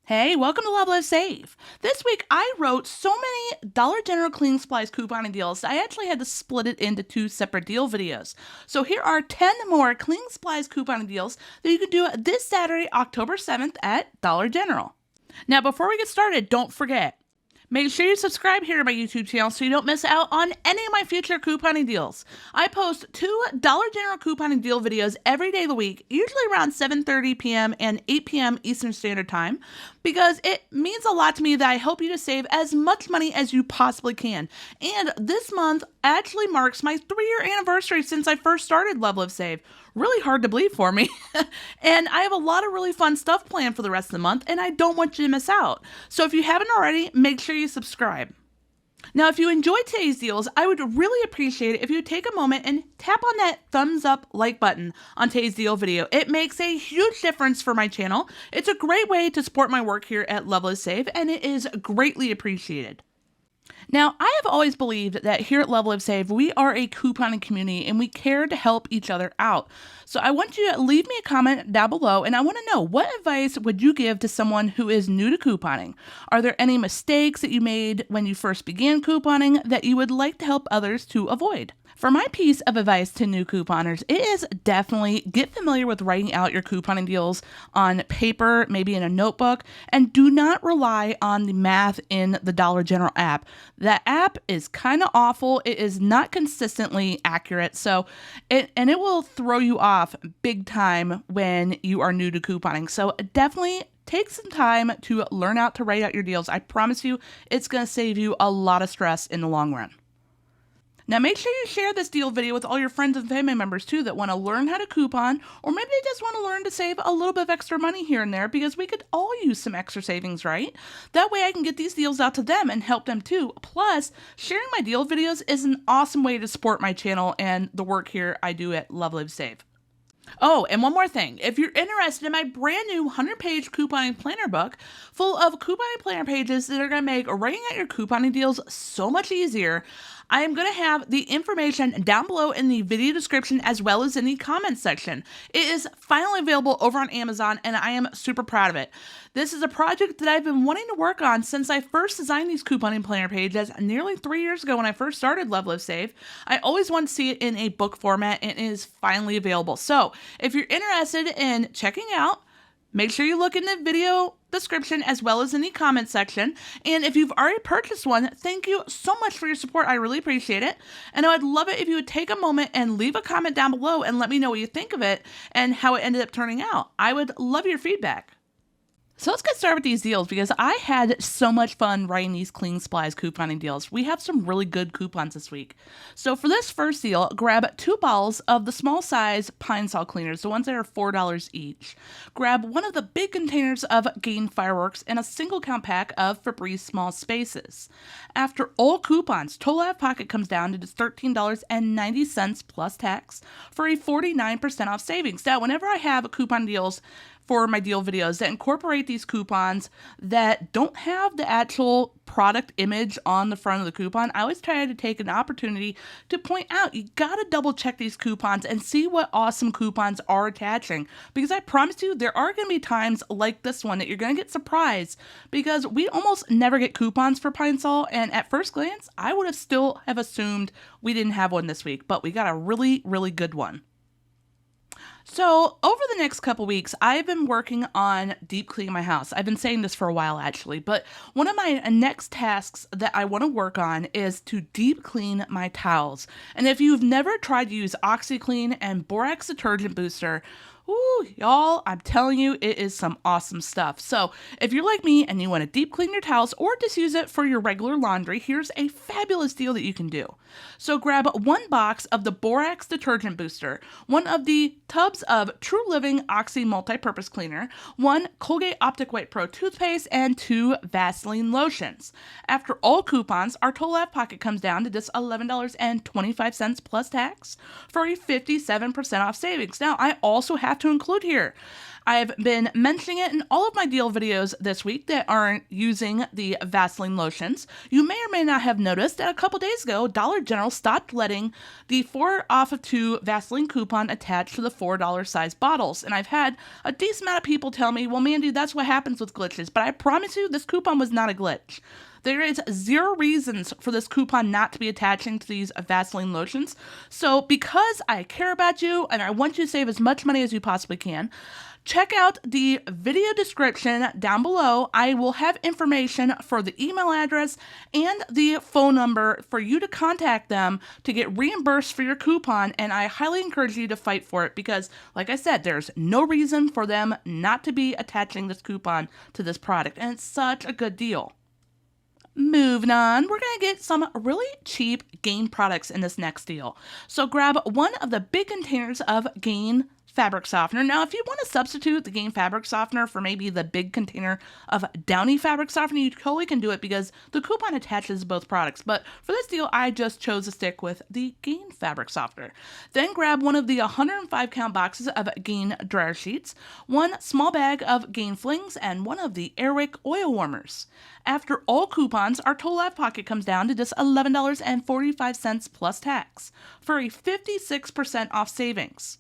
Hey, welcome to LoveLiveSave. This week I wrote so many Dollar General cleaning supplies couponing deals, I actually had to split it into two separate deal videos. So here are 10 more cleaning supplies couponing deals that you can do this Saturday, October 7th at Dollar General. Now, before we get started, don't forget, make sure you subscribe here to my YouTube channel so you don't miss out on any of my future couponing deals. I post 2 Dollar General couponing deal videos every day of the week, usually around 7:30 p.m. and 8 p.m. Eastern Standard Time, because it means a lot to me that I help you to save as much money as you possibly can. And this month actually marks my 3-year anniversary since I first started LoveLiveSave. Really hard to believe for me. And I have a lot of really fun stuff planned for the rest of the month, and I don't want you to miss out. So if you haven't already, make sure you subscribe. Now, if you enjoyed today's deals, I would really appreciate it if you would take a moment and tap on that thumbs up like button on today's deal video. It makes a huge difference for my channel. It's a great way to support my work here at LoveLiveSave, and it is greatly appreciated. Now, I have always believed that here at LoveLiveSave, we are a couponing community and we care to help each other out. So I want you to leave me a comment down below, and I want to know, what advice would you give to someone who is new to couponing? Are there any mistakes that you made when you first began couponing that you would like to help others to avoid? For my piece of advice to new couponers, it is definitely get familiar with writing out your couponing deals on paper, maybe in a notebook, and do not rely on the math in the Dollar General app. That app is kind of awful. It is not consistently accurate, it will throw you off big time when you are new to couponing. So definitely take some time to learn how to write out your deals. I promise you, it's going to save you a lot of stress in the long run. Now, make sure you share this deal video with all your friends and family members too that want to learn how to coupon, or maybe they just want to learn to save a little bit of extra money here and there, because we could all use some extra savings, right? That way I can get these deals out to them and help them too. Plus, sharing my deal videos is an awesome way to support my channel and the work here I do at LoveLiveSave. Oh, and one more thing. If you're interested in my brand new 100-page couponing planner book full of couponing planner pages that are going to make writing out your couponing deals so much easier, I am going to have the information down below in the video description as well as in the comments section. It is finally available over on Amazon, and I am super proud of it. This is a project that I've been wanting to work on since I first designed these couponing planner pages nearly 3 years ago when I first started LoveLiveSave. I always wanted to see it in a book format, and it is finally available. So if you're interested in checking out, make sure you look in the video description as well as in the comment section. And if you've already purchased one, thank you so much for your support. I really appreciate it. And I would love it if you would take a moment and leave a comment down below and let me know what you think of it and how it ended up turning out. I would love your feedback. So let's get started with these deals, because I had so much fun writing these cleaning supplies couponing deals. We have some really good coupons this week. So for this first deal, grab 2 bottles of the small size Pine Sol cleaners, the ones that are $4 each. Grab one of the big containers of Gain fireworks and a single count pack of Febreze small spaces. After all coupons, total out of pocket comes down to just $13.90 plus tax for a 49% off savings. Now, whenever I have coupon deals for my deal videos that incorporate these coupons that don't have the actual product image on the front of the coupon, I always try to take an opportunity to point out, you gotta double check these coupons and see what awesome coupons are attaching, because I promise you there are gonna be times like this one that you're gonna get surprised, because we almost never get coupons for Pine Sol, and at first glance I would have still have assumed we didn't have one this week, but we got a really, really good one. So over the next couple weeks, I've been working on deep cleaning my house. I've been saying this for a while actually, but one of my next tasks that I want to work on is to deep clean my towels. And if you've never tried to use OxiClean and Borax Detergent Booster, ooh, y'all, I'm telling you, it is some awesome stuff. So if you're like me and you want to deep clean your towels or just use it for your regular laundry, here's a fabulous deal that you can do. So grab 1 box of the Borax Detergent Booster, 1 of the tubs of True Living Oxy Multi-Purpose Cleaner, 1 Colgate Optic White Pro toothpaste, and 2 Vaseline lotions. After all coupons, our total out of pocket comes down to just $11.25 plus tax for a 57% off savings. Now, I also have forgot to include here. I've been mentioning it in all of my deal videos this week that aren't using the Vaseline lotions. You may or may not have noticed that a couple days ago, Dollar General stopped letting the 4 off of 2 Vaseline coupon attached to the $4 size bottles. And I've had a decent amount of people tell me, well, Mandy, that's what happens with glitches. But I promise you, this coupon was not a glitch. There is 0 reasons for this coupon not to be attaching to these Vaseline lotions. So because I care about you and I want you to save as much money as you possibly can, check out the video description down below. I will have information for the email address and the phone number for you to contact them to get reimbursed for your coupon, and I highly encourage you to fight for it because, like I said, there's no reason for them not to be attaching this coupon to this product, and it's such a good deal. Moving on, we're going to get some really cheap Gain products in this next deal. So grab one of the big containers of Gain fabric softener. Now, if you want to substitute the Gain fabric softener for maybe the big container of Downy fabric softener, you totally can do it because the coupon attaches both products. But for this deal, I just chose to stick with the Gain fabric softener. Then grab one of the 105 count boxes of Gain dryer sheets, one small bag of Gain flings, and one of the Airwick oil warmers. After all coupons, our total out of pocket comes down to just $11.45 plus tax for a 56% off savings.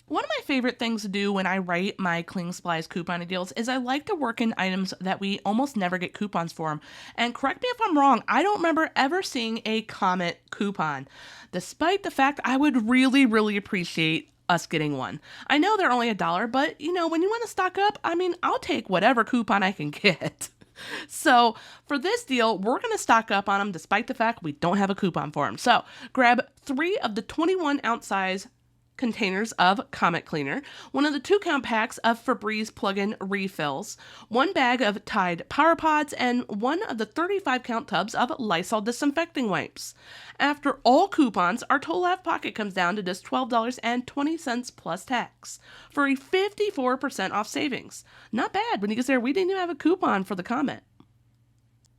One of my favorite things to do when I write my cleaning supplies coupon deals is I like to work in items that we almost never get coupons for them. And correct me if I'm wrong, I don't remember ever seeing a Comet coupon, despite the fact I would really, really appreciate us getting one. I know they're only $1, but you know, when you want to stock up, I mean, I'll take whatever coupon I can get. So for this deal, we're going to stock up on them despite the fact we don't have a coupon for them. So grab 3 of the 21 ounce size containers of Comet Cleaner, one of the 2 count packs of Febreze plug-in refills, 1 bag of Tide Power Pods, and 1 of the 35 count tubs of Lysol disinfecting wipes. After all coupons, our total out of pocket comes down to just $12.20 plus tax for a 54% off savings. Not bad when you consider we didn't even have a coupon for the Comet.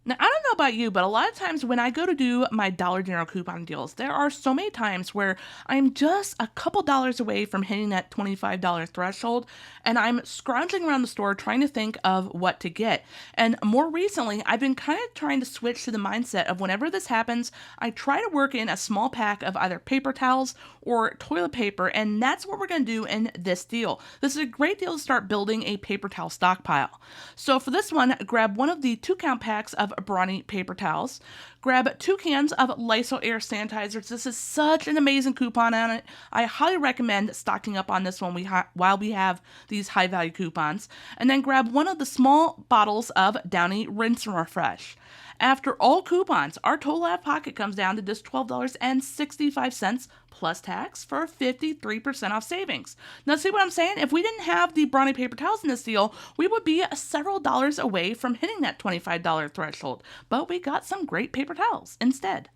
Now, I don't know about you, but a lot of times when I go to do my Dollar General coupon deals, there are so many times where I'm just a couple dollars away from hitting that $25 threshold, and I'm scrounging around the store trying to think of what to get. And more recently, I've been kind of trying to switch to the mindset of whenever this happens, I try to work in a small pack of either paper towels or toilet paper, and that's what we're going to do in this deal. This is a great deal to start building a paper towel stockpile. So for this one, grab one of the 2 count packs of Brawny paper towels. Grab 2 cans of Lysol air sanitizers. This is such an amazing coupon on it. I highly recommend stocking up on this one while we have these high value coupons. And then grab one of the small bottles of Downy Rinse and Refresh. After all coupons, our total out of pocket comes down to just $12.65 plus tax for a 53% off savings. Now, see what I'm saying? If we didn't have the Brawny paper towels in this deal, we would be several dollars away from hitting that $25 threshold. But we got some great paper towels instead.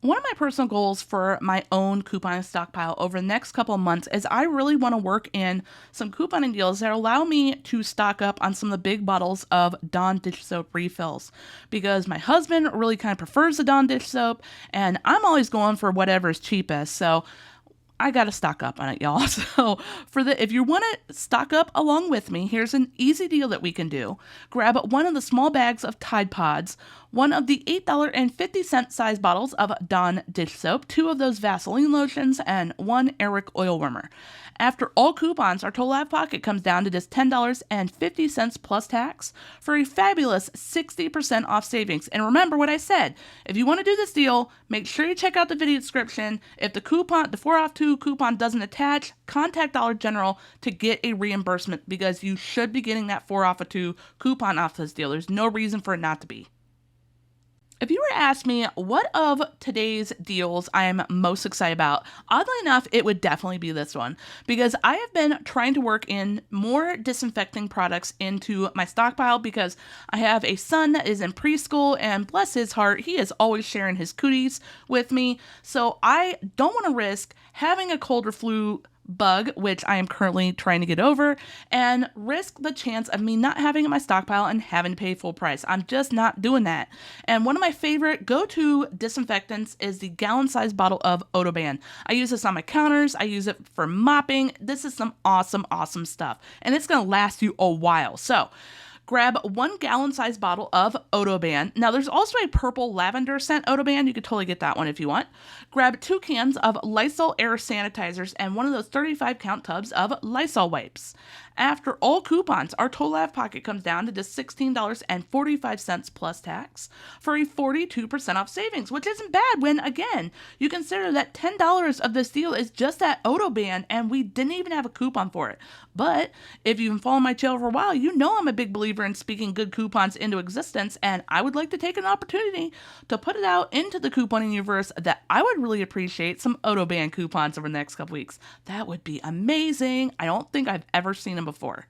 One of my personal goals for my own couponing stockpile over the next couple of months is I really want to work in some couponing deals that allow me to stock up on some of the big bottles of Dawn dish soap refills, because my husband really kind of prefers the Dawn dish soap and I'm always going for whatever's cheapest. So I got to stock up on it, y'all. So if you want to stock up along with me, here's an easy deal that we can do. Grab one of the small bags of Tide Pods, one of the $8.50 size bottles of Dawn dish soap, 2 of those Vaseline lotions, and 1 Airwick oil warmer. After all coupons, our total out of pocket comes down to just $10.50 plus tax for a fabulous 60% off savings. And remember what I said, if you want to do this deal, make sure you check out the video description. If the 4 off 2 coupon doesn't attach, contact Dollar General to get a reimbursement, because you should be getting that 4 off 2 coupon off this deal. There's no reason for it not to be. If you were to ask me what of today's deals I am most excited about, oddly enough, it would definitely be this one, because I have been trying to work in more disinfecting products into my stockpile because I have a son that is in preschool, and bless his heart, he is always sharing his cooties with me. So I don't want to risk having a cold or flu bug, which I am currently trying to get over, and risk the chance of me not having it in my stockpile and having to pay full price. I'm just not doing that. And one of my favorite go-to disinfectants is the gallon-sized bottle of Odoban. I use this on my counters. I use it for mopping. This is some awesome, awesome stuff, and it's going to last you a while. So grab 1 gallon-sized bottle of Odoban. Now, there's also a purple lavender scent Odoban. You could totally get that one if you want. Grab 2 cans of Lysol air sanitizers and one of those 35-count tubs of Lysol wipes. After all coupons, our total out of pocket comes down to just $16.45 plus tax for a 42% off savings, which isn't bad when, again, you consider that $10 of this deal is just that Odoban, and we didn't even have a coupon for it. But if you've been following my channel for a while, you know I'm a big believer in speaking good coupons into existence, and I would like to take an opportunity to put it out into the couponing universe that I would really appreciate some Odoban coupons over the next couple weeks. That would be amazing. I don't think I've ever seen them before.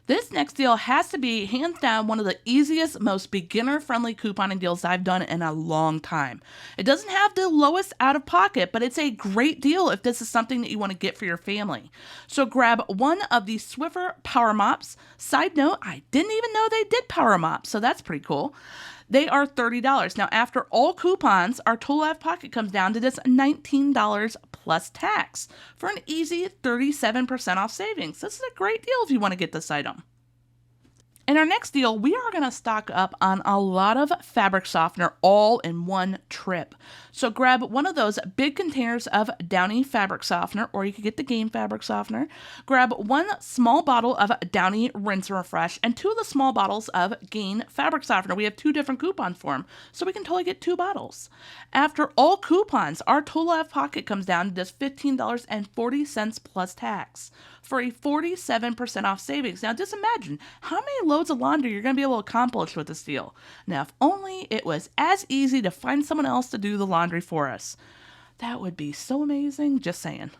This next deal has to be hands down one of the easiest, most beginner-friendly couponing deals I've done in a long time. It doesn't have the lowest out-of-pocket, but it's a great deal if this is something that you want to get for your family. So grab one of the Swiffer Power Mops. Side note, I didn't even know they did Power Mops, so that's pretty cool. They are $30. Now, after all coupons, our total out of pocket comes down to just $19 plus tax for an easy 37% off savings. This is a great deal if you want to get this item. In our next deal, we are going to stock up on a lot of fabric softener all in one trip. So grab one of those big containers of Downy fabric softener, or you could get the Game fabric softener. Grab 1 small bottle of Downy Rinse and Refresh and 2 of the small bottles of Gain fabric softener. We have 2 different coupons for them, so we can totally get 2 bottles. After all coupons, our total out of pocket comes down to just $15.40 plus tax for a 47% off savings. Now, just imagine how many loads of laundry you're going to be able to accomplish with this deal. Now, if only it was as easy to find someone else to do the laundry for us. That would be so amazing. Just saying.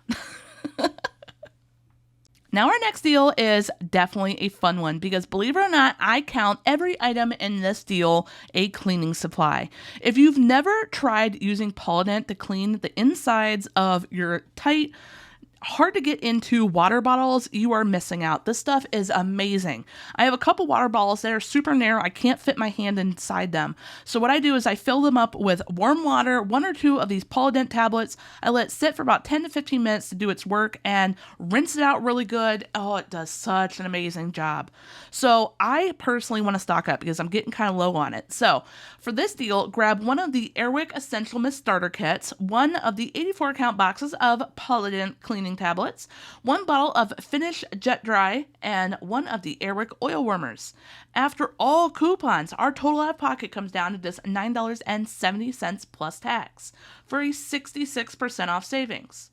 Now, our next deal is definitely a fun one because, believe it or not, I count every item in this deal a cleaning supply. If you've never tried using Polident to clean the insides of your tight, hard to get into water bottles, you are missing out. This stuff is amazing. I have a couple water bottles that are super narrow. I can't fit my hand inside them. So what I do is I fill them up with warm water, 1 or 2 of these Polident tablets. I let it sit for about 10 to 15 minutes to do its work and rinse it out really good. Oh, it does such an amazing job. So I personally want to stock up because I'm getting kind of low on it. So for this deal, grab one of the Airwick Essential Mist Starter Kits, 1 of the 84-count boxes of Polident cleaning tablets, 1 bottle of Finish Jet Dry, and 1 of the Airwick oil warmers. After all coupons, our total out of pocket comes down to just $9.70 plus tax for a 66% off savings.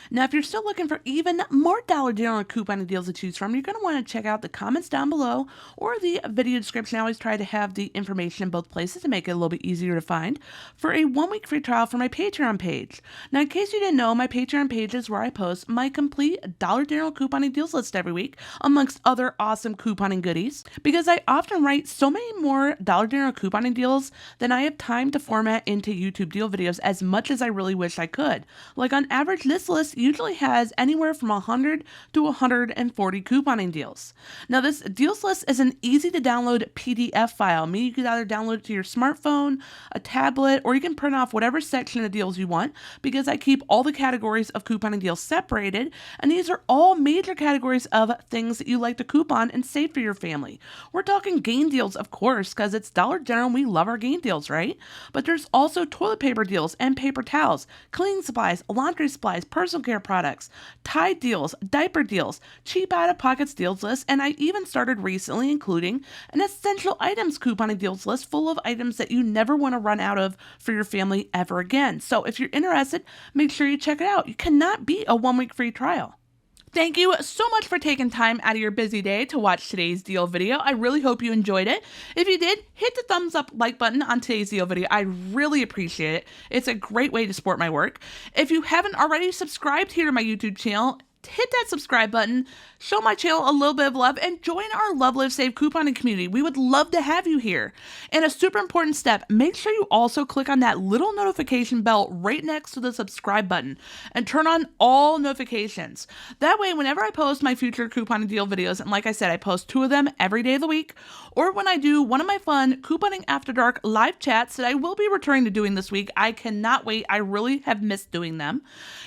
Now, if you're still looking for even more Dollar General couponing deals to choose from, you're going to want to check out the comments down below or the video description. I always try to have the information in both places to make it a little bit easier to find for a 1-week free trial for my Patreon page. Now, in case you didn't know, my Patreon page is where I post my complete Dollar General couponing deals list every week, amongst other awesome couponing goodies, because I often write so many more Dollar General couponing deals than I have time to format into YouTube deal videos as much as I really wish I could. Like on average, this list usually has anywhere from 100 to 140 couponing deals. Now, this deals list is an easy to download PDF file, meaning you can either download it to your smartphone, a tablet, or you can print off whatever section of deals you want, because I keep all the categories of couponing deals separated, and these are all major categories of things that you like to coupon and save for your family. We're talking Gain deals, of course, because it's Dollar General and we love our Gain deals, right? But there's also toilet paper deals and paper towels, cleaning supplies, laundry supplies, personal care products, Tide deals, diaper deals, cheap out-of-pockets deals list, and I even started recently including an essential items couponing deals list full of items that you never want to run out of for your family ever again. So if you're interested, make sure you check it out. You cannot beat a 1-week free trial. Thank you so much for taking time out of your busy day to watch today's deal video. I really hope you enjoyed it. If you did, hit the thumbs up like button on today's deal video. I really appreciate it. It's a great way to support my work. If you haven't already, subscribed here to my YouTube channel hit that subscribe button, show my channel a little bit of love, and join our LoveLiveSave couponing community. We would love to have you here. And a super important step, make sure you also click on that little notification bell right next to the subscribe button and turn on all notifications. That way, whenever I post my future couponing deal videos, and like I said, I post 2 of them every day of the week, or when I do one of my fun Couponing After Dark live chats that I will be returning to doing this week. I cannot wait. I really have missed doing them.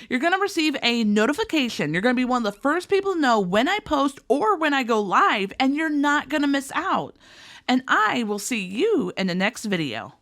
You're going to receive a notification. You're going to be one of the first people to know when I post or when I go live, and you're not going to miss out. And I will see you in the next video.